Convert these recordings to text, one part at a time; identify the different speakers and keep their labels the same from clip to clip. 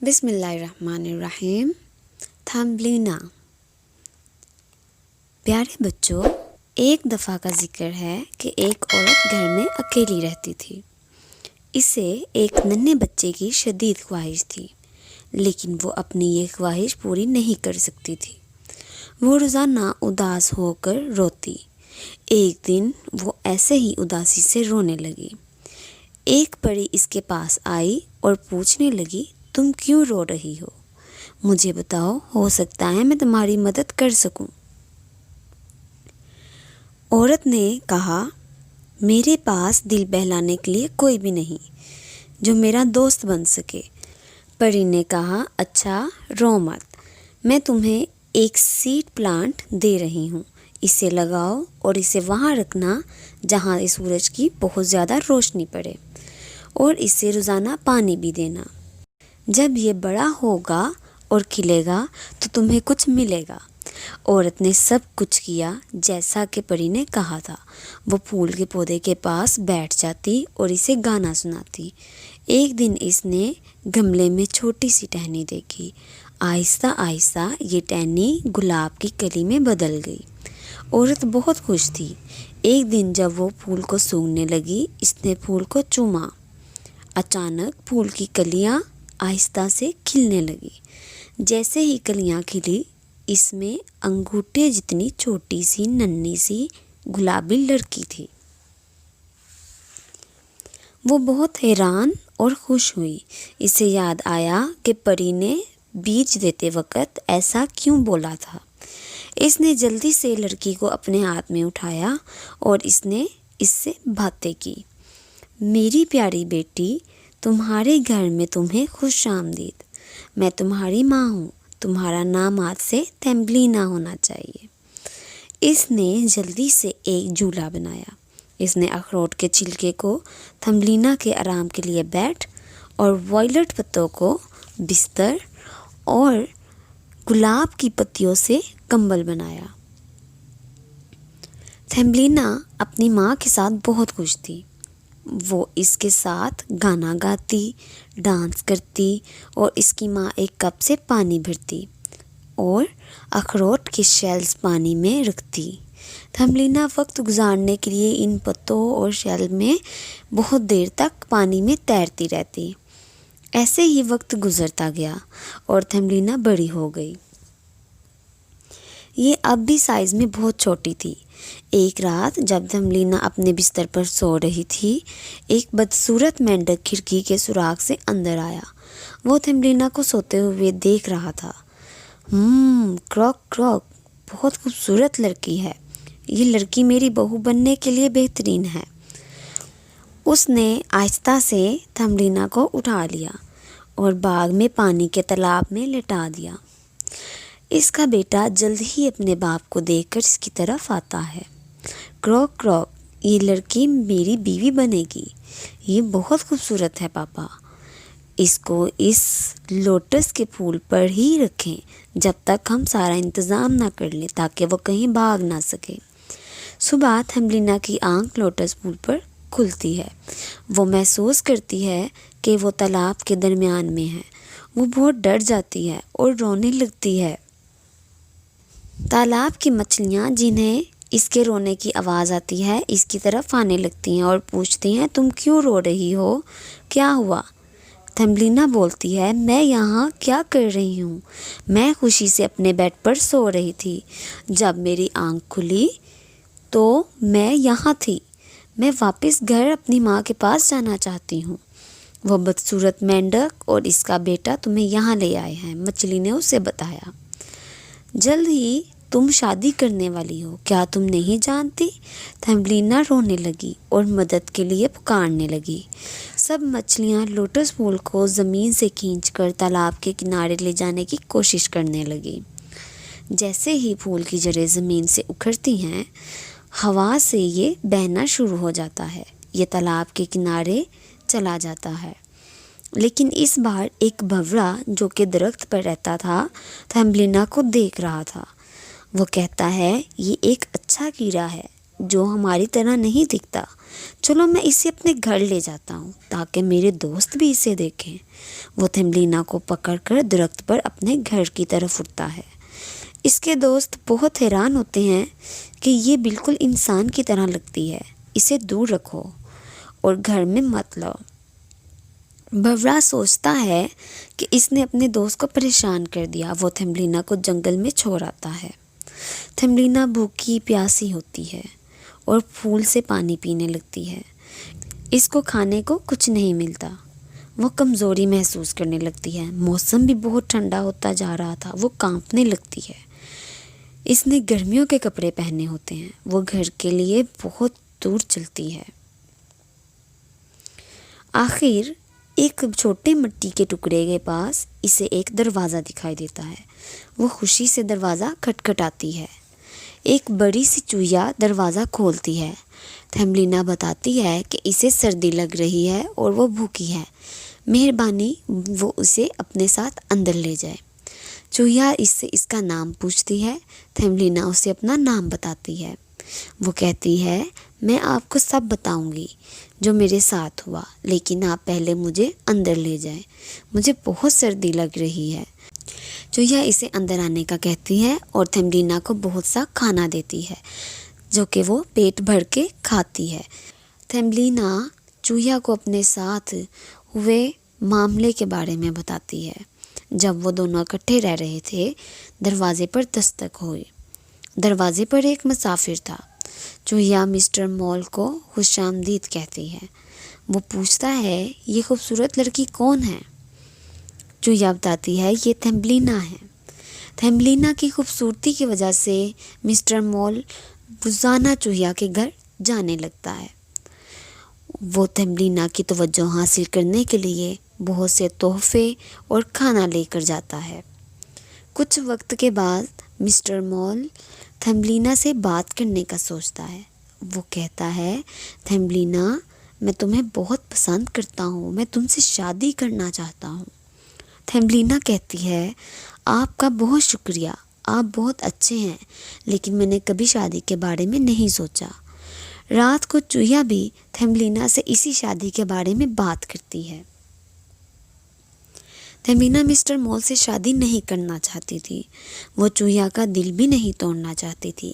Speaker 1: بسم اللہ الرحمن الرحیم۔ تھمبلینا۔ پیارے بچوں، ایک دفعہ کا ذکر ہے کہ ایک عورت گھر میں اکیلی رہتی تھی۔ اسے ایک ننھے بچے کی شدید خواہش تھی، لیکن وہ اپنی یہ خواہش پوری نہیں کر سکتی تھی۔ وہ روزانہ اداس ہو کر روتی۔ ایک دن وہ ایسے ہی اداسی سے رونے لگی۔ ایک پری اس کے پاس آئی اور پوچھنے لگی، تم کیوں رو رہی ہو؟ مجھے بتاؤ، ہو سکتا ہے میں تمہاری مدد کر سکوں۔ عورت نے کہا، میرے پاس دل بہلانے کے لیے کوئی بھی نہیں جو میرا دوست بن سکے۔ پری نے کہا، اچھا رو مت، میں تمہیں ایک سیڈ پلانٹ دے رہی ہوں، اسے لگاؤ اور اسے وہاں رکھنا جہاں سورج کی بہت زیادہ روشنی پڑے، اور اسے روزانہ پانی بھی دینا۔ جب یہ بڑا ہوگا اور کھلے گا تو تمہیں کچھ ملے گا۔ عورت نے سب کچھ کیا جیسا کہ پری نے کہا تھا۔ وہ پھول کے پودے کے پاس بیٹھ جاتی اور اسے گانا سناتی۔ ایک دن اس نے گملے میں چھوٹی سی ٹہنی دیکھی۔ آہستہ آہستہ یہ ٹہنی گلاب کی کلی میں بدل گئی۔ عورت بہت خوش تھی۔ ایک دن جب وہ پھول کو سونگھنے لگی، اس نے پھول کو چوما۔ اچانک پھول کی کلیاں آہستہ سے کھلنے لگی۔ جیسے ہی کلیاں کھلی، اس میں انگوٹھے جتنی چھوٹی سی ننھی سی گلابی لڑکی تھی۔ وہ بہت حیران اور خوش ہوئی۔ اسے یاد آیا کہ پری نے بیج دیتے وقت ایسا کیوں بولا تھا۔ اس نے جلدی سے لڑکی کو اپنے ہاتھ میں اٹھایا اور اس نے اس سے باتیں کی۔ میری پیاری بیٹی، تمہارے گھر میں تمہیں خوش آمدید۔ میں تمہاری ماں ہوں، تمہارا نام آج سے تھمبلینا ہونا چاہیے۔ اس نے جلدی سے ایک جھولا بنایا۔ اس نے اخروٹ کے چھلکے کو تھمبلینا کے آرام کے لیے بیٹ اور وائلٹ پتوں کو بستر اور گلاب کی پتیوں سے کمبل بنایا۔ تھمبلینا اپنی ماں کے ساتھ بہت خوش تھی۔ وہ اس کے ساتھ گانا گاتی، ڈانس کرتی اور اس کی ماں ایک کپ سے پانی بھرتی اور اخروٹ کے شیلز پانی میں رکھتی۔ تھمبلینا وقت گزارنے کے لیے ان پتوں اور شیل میں بہت دیر تک پانی میں تیرتی رہتی۔ ایسے ہی وقت گزرتا گیا اور تھمبلینا بڑی ہو گئی۔ یہ اب بھی سائز میں بہت چھوٹی تھی۔ ایک رات جب تھمبلینا اپنے بستر پر سو رہی تھی، ایک بدصورت مینڈک کھڑکی کے سوراخ سے اندر آیا۔ وہ تھمبلینا کو سوتے ہوئے دیکھ رہا تھا۔ کروک کروک، بہت خوبصورت لڑکی ہے، یہ لڑکی میری بہو بننے کے لیے بہترین ہے۔ اس نے آہستہ سے تھمبلینا کو اٹھا لیا اور باغ میں پانی کے تالاب میں لٹا دیا۔ اس کا بیٹا جلد ہی اپنے باپ کو دیکھ کر اس کی طرف آتا ہے۔ کروک کروک، یہ لڑکی میری بیوی بنے گی، یہ بہت خوبصورت ہے پاپا۔ اس کو اس لوٹس کے پھول پر ہی رکھیں جب تک ہم سارا انتظام نہ کر لیں تاکہ وہ کہیں بھاگ نہ سکے۔ صبح تھمبلینا کی آنکھ لوٹس پھول پر کھلتی ہے۔ وہ محسوس کرتی ہے کہ وہ تالاب کے درمیان میں ہے۔ وہ بہت ڈر جاتی ہے اور رونے لگتی ہے۔ تالاب کی مچھلیاں جنہیں اس کے رونے کی آواز آتی ہے، اس کی طرف آنے لگتی ہیں اور پوچھتی ہیں، تم کیوں رو رہی ہو؟ کیا ہوا؟ تھمبلینا بولتی ہے، میں یہاں کیا کر رہی ہوں؟ میں خوشی سے اپنے بیڈ پر سو رہی تھی۔ جب میری آنکھ کھلی تو میں یہاں تھی۔ میں واپس گھر اپنی ماں کے پاس جانا چاہتی ہوں۔ وہ بدصورت مینڈک اور اس کا بیٹا تمہیں یہاں لے آئے ہیں، مچھلی نے اسے بتایا۔ جلد ہی تم شادی کرنے والی ہو، کیا تم نہیں جانتی؟ تھمبلینا رونے لگی اور مدد کے لیے پکارنے لگی۔ سب مچھلیاں لوٹس پھول کو زمین سے کھینچ کر تالاب کے کنارے لے جانے کی کوشش کرنے لگی۔ جیسے ہی پھول کی جڑیں زمین سے اکھڑتی ہیں، ہوا سے یہ بہنا شروع ہو جاتا ہے۔ یہ تالاب کے کنارے چلا جاتا ہے۔ لیکن اس بار ایک بھنورا جو کہ درخت پر رہتا تھا، تھمبلینا کو دیکھ رہا تھا۔ وہ کہتا ہے، یہ ایک اچھا کیڑا ہے جو ہماری طرح نہیں دکھتا، چلو میں اسے اپنے گھر لے جاتا ہوں تاکہ میرے دوست بھی اسے دیکھیں۔ وہ تھیمبلینا کو پکڑ کر درخت پر اپنے گھر کی طرف اٹھتا ہے۔ اس کے دوست بہت حیران ہوتے ہیں کہ یہ بالکل انسان کی طرح لگتی ہے، اسے دور رکھو اور گھر میں مت لاؤ۔ بھورا سوچتا ہے کہ اس نے اپنے دوست کو پریشان کر دیا۔ وہ تھیمبلینا کو جنگل میں چھوڑ آتا ہے۔ تھیمبلینا بھوکی پیاسی ہوتی ہے اور پھول سے پانی پینے لگتی ہے۔ اس کو کھانے کو کچھ نہیں ملتا۔ وہ کمزوری محسوس کرنے لگتی ہے۔ موسم بھی بہت ٹھنڈا ہوتا جا رہا تھا۔ وہ کانپنے لگتی ہے۔ اس نے گرمیوں کے کپڑے پہنے ہوتے ہیں۔ وہ گھر کے لیے بہت دور چلتی ہے۔ آخر ایک چھوٹے مٹی کے ٹکڑے کے پاس اسے ایک دروازہ دکھائی دیتا ہے۔ وہ خوشی سے دروازہ کھٹکھٹاتی ہے۔ ایک بڑی سی چوہیا دروازہ کھولتی ہے۔ تھیمبلینا بتاتی ہے کہ اسے سردی لگ رہی ہے اور وہ بھوکی ہے، مہربانی وہ اسے اپنے ساتھ اندر لے جائے۔ چوہیا اس سے اس کا نام پوچھتی ہے۔ تھیمبلینا اسے اپنا نام بتاتی ہے۔ وہ کہتی ہے میں آپ کو سب بتاؤں گی جو میرے ساتھ ہوا، لیکن آپ پہلے مجھے اندر لے جائیں، مجھے بہت سردی لگ رہی ہے۔ چوہیا اسے اندر آنے کا کہتی ہے اور تھیمبلینا کو بہت سا کھانا دیتی ہے جو کہ وہ پیٹ بھر کے کھاتی ہے۔ تھیمبلینا چوہیا کو اپنے ساتھ ہوئے معاملے کے بارے میں بتاتی ہے۔ جب وہ دونوں اکٹھے رہ رہے تھے، دروازے پر دستک ہوئی۔ دروازے پر ایک مسافر تھا۔ چوہیا مسٹر مول کو خوش آمدید کہتی ہے۔ وہ پوچھتا ہے یہ خوبصورت لڑکی کون ہے؟ چوہیا بتاتی ہے یہ تھیمبلینا ہے۔ تھیمبلینا کی خوبصورتی کی وجہ سے مسٹر مول روزانہ چوہیا کے گھر جانے لگتا ہے۔ وہ تھیمبلینا کی توجہ حاصل کرنے کے لیے بہت سے تحفے اور کھانا لے کر جاتا ہے۔ کچھ وقت کے بعد مسٹر مول تھیمبلینا سے بات کرنے کا سوچتا ہے۔ وہ کہتا ہے تھیمبلینا میں تمہیں بہت پسند کرتا ہوں، میں تم سے شادی کرنا چاہتا ہوں۔ تھیمبلینا کہتی ہے آپ کا بہت شکریہ، آپ بہت اچھے ہیں، لیکن میں نے کبھی شادی کے بارے میں نہیں سوچا۔ رات کو چوہیا بھی تھیمبلینا سے اسی شادی کے بارے میں بات کرتی ہے۔ تھیمبلینا مسٹر مول سے شادی نہیں کرنا چاہتی تھی۔ وہ چوہیا کا دل بھی نہیں توڑنا چاہتی تھی،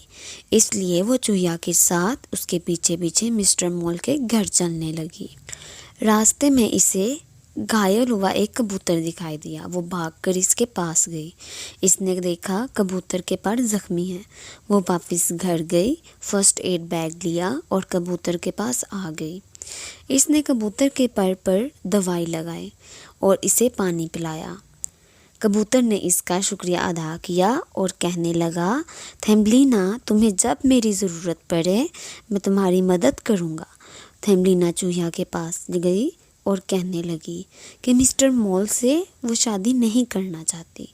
Speaker 1: اس لیے وہ چوہیا کے ساتھ اس کے پیچھے پیچھے مسٹر مول کے گھر چلنے لگی۔ راستے میں اسے گھائل ہوا ایک کبوتر دکھائی دیا۔ وہ بھاگ کر اس کے پاس گئی۔ اس نے دیکھا کبوتر کے پر زخمی ہیں۔ وہ واپس گھر گئی، فرسٹ ایڈ بیگ لیا اور کبوتر کے پاس آ گئی۔ اس نے کبوتر کے پر پر دوائی لگائی اور اسے پانی پلایا۔ کبوتر نے اس کا شکریہ ادا کیا اور کہنے لگا تھیمبلینا تمہیں جب میری ضرورت پڑے میں تمہاری مدد کروں گا۔ تھیمبلینا چوہیا کے پاس گئی اور کہنے لگی کہ مسٹر مول سے وہ شادی نہیں کرنا چاہتی۔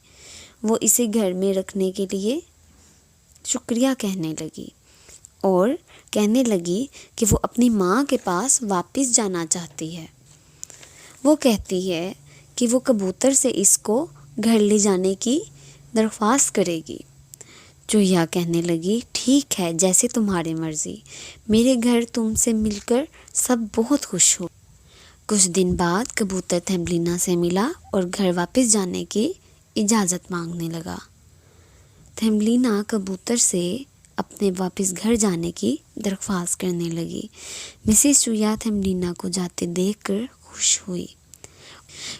Speaker 1: وہ اسے گھر میں رکھنے کے لیے شکریہ کہنے لگی اور کہنے لگی کہ وہ اپنی ماں کے پاس واپس جانا چاہتی ہے۔ وہ کہتی ہے کہ وہ کبوتر سے اس کو گھر لے جانے کی درخواست کرے گی۔ چوہیا کہنے لگی ٹھیک ہے، جیسے تمہاری مرضی، میرے گھر تم سے مل کر سب بہت خوش ہو۔ کچھ دن بعد کبوتر تھیمبلینا سے ملا اور گھر واپس جانے کی اجازت مانگنے لگا۔ تھیمبلینا کبوتر سے اپنے واپس گھر جانے کی درخواست کرنے لگی۔ مسز چوہیا تھیمبلینا کو جاتے دیکھ کر خوش ہوئی۔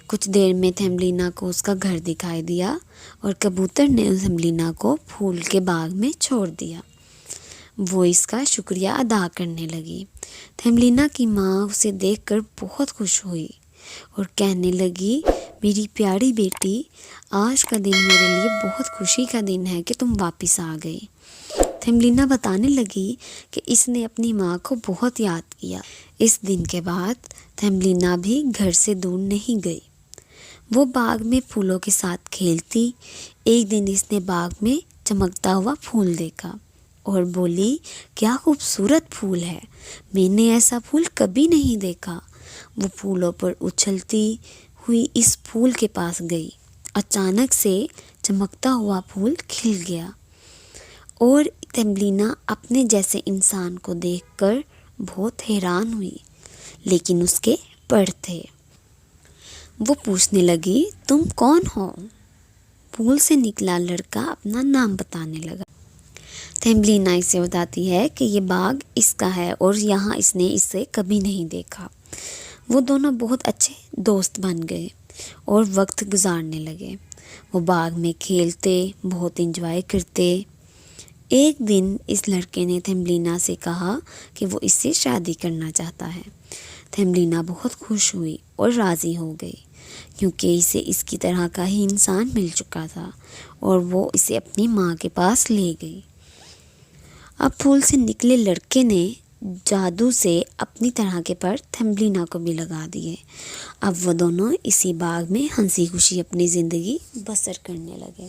Speaker 1: کچھ دیر میں تھیمبلینا کو اس کا گھر دکھائی دیا اور کبوتر نے تھیمبلینا کو پھول کے باغ میں چھوڑ دیا۔ وہ اس کا شکریہ ادا کرنے لگی۔ تھیمبلینا کی ماں اسے دیکھ کر بہت خوش ہوئی اور کہنے لگی میری پیاری بیٹی، آج کا دن میرے لیے بہت خوشی کا دن ہے کہ تم واپس آ گئی۔ تھیمبلینا بتانے لگی کہ اس نے اپنی ماں کو بہت یاد کیا۔ اس دن کے بعد تھیمبلینا بھی گھر سے دور نہیں گئی۔ وہ باغ میں پھولوں کے ساتھ کھیلتی۔ ایک دن اس نے باغ میں چمکتا ہوا پھول دیکھا اور بولی کیا خوبصورت پھول ہے، میں نے ایسا پھول کبھی نہیں دیکھا۔ وہ پھولوں پر اچھلتی ہوئی اس پھول کے پاس گئی۔ اچانک سے چمکتا ہوا پھول کھل گیا اور تھیمبلینا اپنے جیسے انسان کو دیکھ کر بہت حیران ہوئی، لیکن اس کے پر تھے۔ وہ پوچھنے لگی تم کون ہو؟ پھول سے نکلا لڑکا اپنا نام بتانے لگا۔ تھیمبلینا اسے بتاتی ہے کہ یہ باغ اس کا ہے اور یہاں اس نے اسے کبھی نہیں دیکھا۔ وہ دونوں بہت اچھے دوست بن گئے اور وقت گزارنے لگے۔ وہ باغ میں کھیلتے، بہت انجوائے کرتے۔ ایک دن اس لڑکے نے تھیمبلینا سے کہا کہ وہ اس سے شادی کرنا چاہتا ہے۔ تھیمبلینا بہت خوش ہوئی اور راضی ہو گئی، کیونکہ اسے اس کی طرح کا ہی انسان مل چکا تھا، اور وہ اسے اپنی ماں کے پاس لے گئی۔ اب پھول سے نکلے لڑکے نے جادو سے اپنی طرح کے پر تھیمبلینا کو بھی لگا دیے۔ اب وہ دونوں اسی باغ میں ہنسی خوشی اپنی زندگی بسر کرنے لگے۔